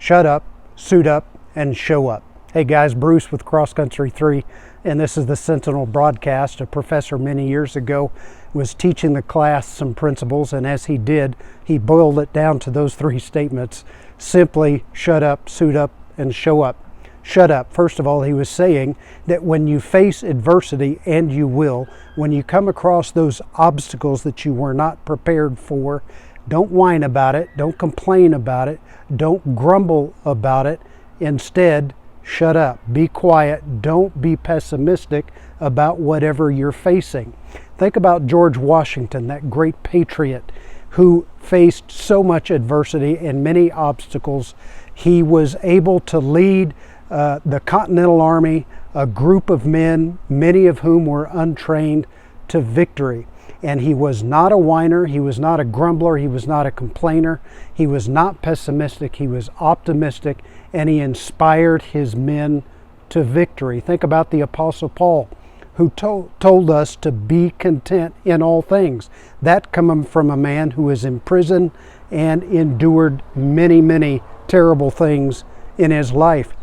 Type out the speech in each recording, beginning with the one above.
Shut up, suit up, and show up. Hey guys, Bruce with Cross Country 3, and this is the Sentinel broadcast. A professor many years ago was teaching the class some principles, and as he did, he boiled it down to those three statements. Simply, shut up, suit up, and show up. Shut up. First of all, he was saying that when you face adversity, and you will, when you come across those obstacles that you were not prepared for, don't whine about it, don't complain about it, don't grumble about it. Instead, shut up, be quiet, don't be pessimistic about whatever you're facing. Think about George Washington, that great patriot who faced so much adversity and many obstacles. He was able to lead the Continental Army, a group of men, many of whom were untrained, to victory. And he was not a whiner, he was not a grumbler, he was not a complainer, he was not pessimistic, he was optimistic, and he inspired his men to victory. Think about the Apostle Paul, who told us to be content in all things. That coming from a man who was in prison and endured many, many terrible things in his life.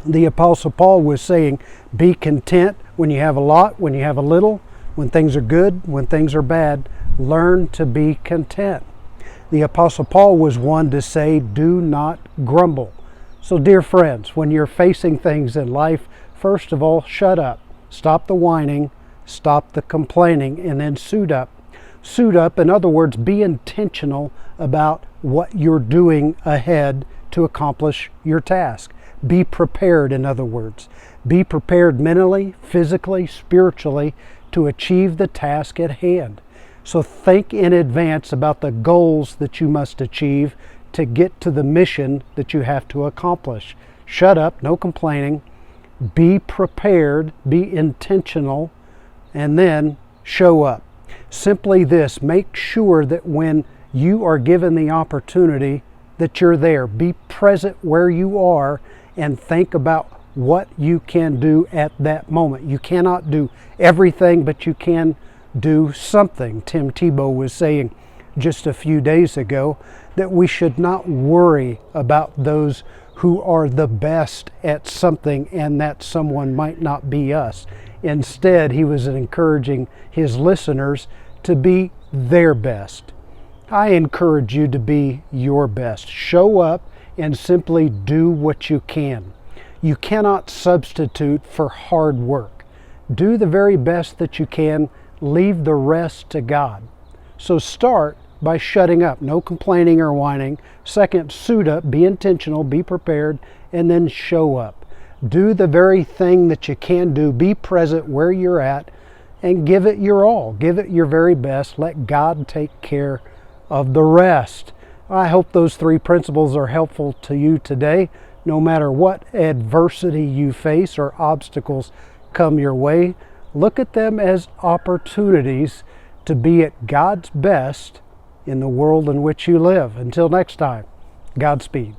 The Apostle Paul was saying, be content when you have a lot, when you have a little, when things are good, when things are bad. Learn to be content. The Apostle Paul was one to say, do not grumble. So dear friends, when you're facing things in life, first of all, shut up. Stop the whining, stop the complaining, and then suit up. Suit up, in other words, be intentional about what you're doing ahead to accomplish your task. Be prepared, in other words. Be prepared mentally, physically, spiritually to achieve the task at hand. So think in advance about the goals that you must achieve to get to the mission that you have to accomplish. Shut up, no complaining. Be prepared, be intentional, and then show up. Simply this, make sure that when you are given the opportunity that you're there. Be present where you are and think about what you can do at that moment. You cannot do everything, but you can do something. Tim Tebow was saying just a few days ago that we should not worry about those who are the best at something and that someone might not be us. Instead, he was encouraging his listeners to be their best. I encourage you to be your best. Show up and simply do what you can. You cannot substitute for hard work. Do the very best that you can. Leave the rest to God. So start by shutting up. No complaining or whining. Second, suit up. Be intentional. Be prepared. And then show up. Do the very thing that you can do. Be present where you're at and give it your all. Give it your very best. Let God take care of the rest. I hope those three principles are helpful to you today. No matter what adversity you face or obstacles come your way, look at them as opportunities to be at God's best in the world in which you live. Until next time, Godspeed.